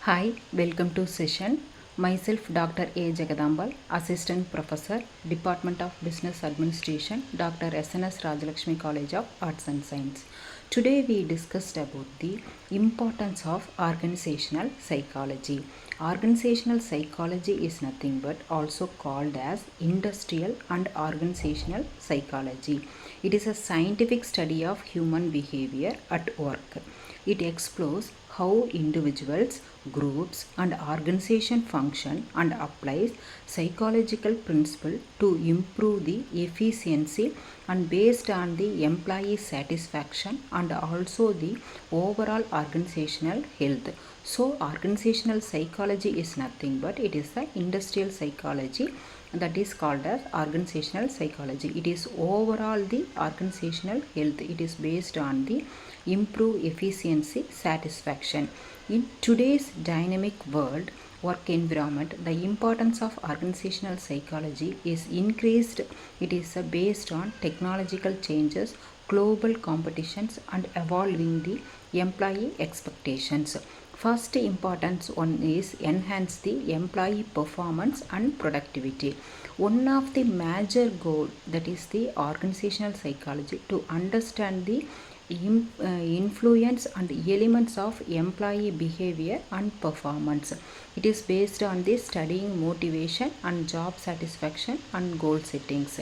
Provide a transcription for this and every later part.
Hi, welcome to session. Myself Dr. A. Jagadambal, Assistant Professor, Department of Business Administration, Dr. SNS Rajalakshmi College of Arts and Science. Today we discussed about the importance of organizational psychology. Organizational psychology is nothing but also called as industrial and organizational psychology. It is a scientific study of human behavior at work. It explores how individuals, groups, and organization function and applies psychological principle to improve the efficiency and based on the employee satisfaction and also the overall organizational health. So organizational psychology is nothing but it is the industrial psychology that is called as organizational psychology. It is overall the organizational health. It is based on the improve efficiency satisfaction. In today's dynamic world work environment, the importance of organizational psychology is increased. It is based on technological changes, global competitions, and evolving the employee expectations. First importance one is enhance the employee performance and productivity. One of the major goal that is the organizational psychology to understand the influence and elements of employee behavior and performance. It is based on the studying motivation and job satisfaction and goal settings.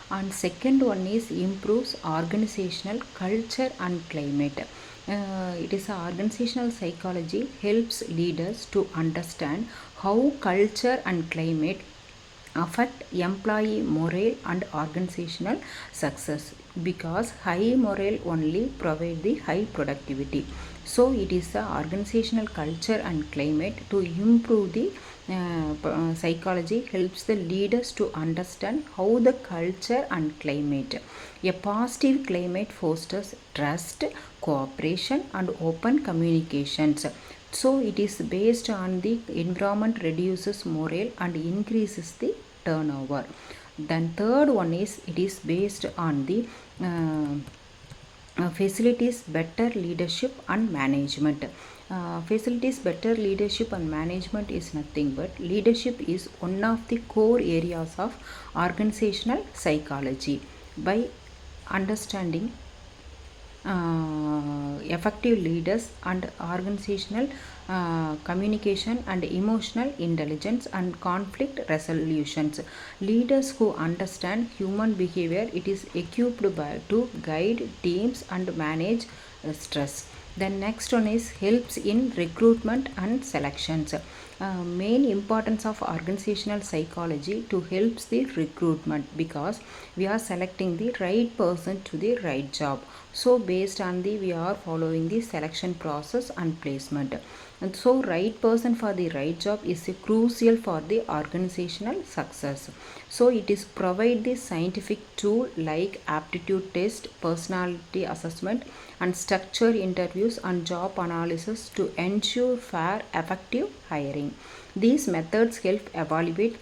And second one is improves organizational culture and climate. It is a organizational psychology helps leaders to understand how culture and climate affect employee morale and organizational success, because high morale only provide the high productivity. So it is the organizational culture and climate to improve the psychology helps the leaders to understand how the culture and climate. A positive climate fosters trust, cooperation, and open communications. So it is based on the environment reduces morale and increases the turnover. Then third one is it is based on the facilities better leadership and management. Facilities better leadership and management is nothing but leadership is one of the core areas of organizational psychology. By understanding effective leaders and organizational communication and emotional intelligence and conflict resolutions, leaders who understand human behavior it is equipped to guide teams and manage stress. The next one is helps in recruitment and selections. Main importance of organizational psychology to helps the recruitment, because we are selecting the right person to the right job. So based on the we are following the selection process and placement. And so right person for the right job is crucial for the organizational success. So it is provide the scientific tool like aptitude test, personality assessment, and structure interviews and job analysis to ensure fair effective hiring. These methods help evaluate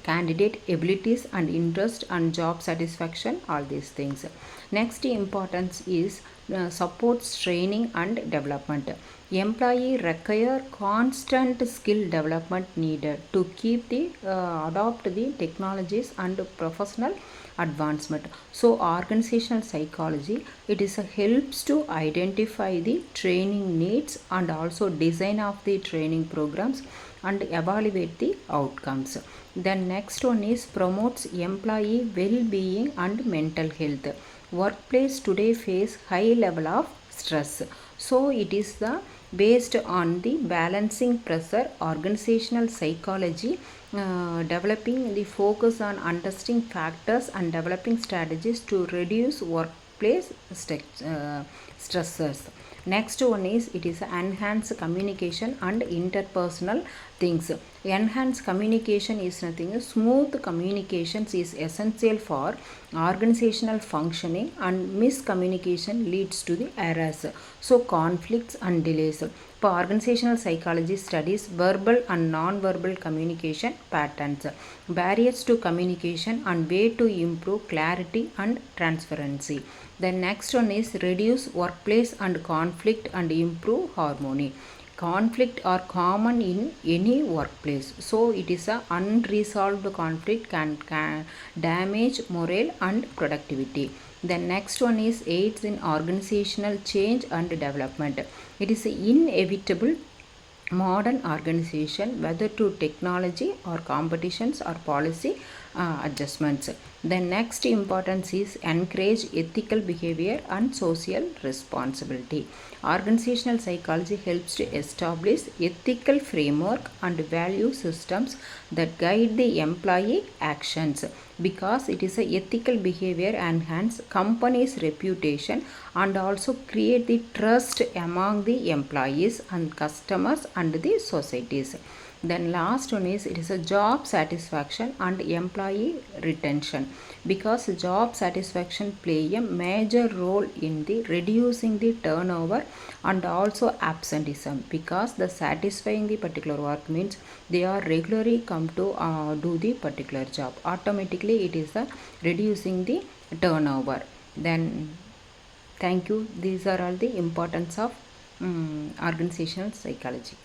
candidate abilities and interest and job satisfaction, all these things. Next importance is supports training and development. Employee require constant skill development needed to keep the adopt the technologies and professional advancement. So organizational psychology it is a helps to identify the training needs and also design of the training programs and evaluate the outcomes. Then next one is promotes employee well-being and mental health. Workplace today face high level of stress. So it is the based on the balancing pressure organizational psychology, developing the focus on understanding factors and developing strategies to reduce workplace stresses. Next one is it is enhanced communication and interpersonal things. Enhanced communication is nothing. Smooth communications is essential for organizational functioning, and miscommunication leads to the errors. So conflicts and delays. For organizational psychology studies verbal and non-verbal communication patterns, barriers to communication and way to improve clarity and transparency. The next one is reduce workplace and conflict and improve harmony. conflict are common in any workplace, so it is a unresolved conflict can damage morale and productivity. The next one is aids in organizational change and development. It is inevitable modern organization, whether to technology or competitions or policy adjustments. The next importance is encourage ethical behavior and social responsibility. Organizational psychology helps to establish ethical framework and value systems that guide the employee actions, because it is a ethical behavior enhance company's reputation and also create the trust among the employees and customers and the societies. Then last one is it is a job satisfaction and employee retention, because job satisfaction play a major role in the reducing the turnover and also absenteeism, because the satisfying the particular work means they are regularly come to do the particular job, automatically it is reducing the turnover. Then thank you, these are all the importance of organizational psychology.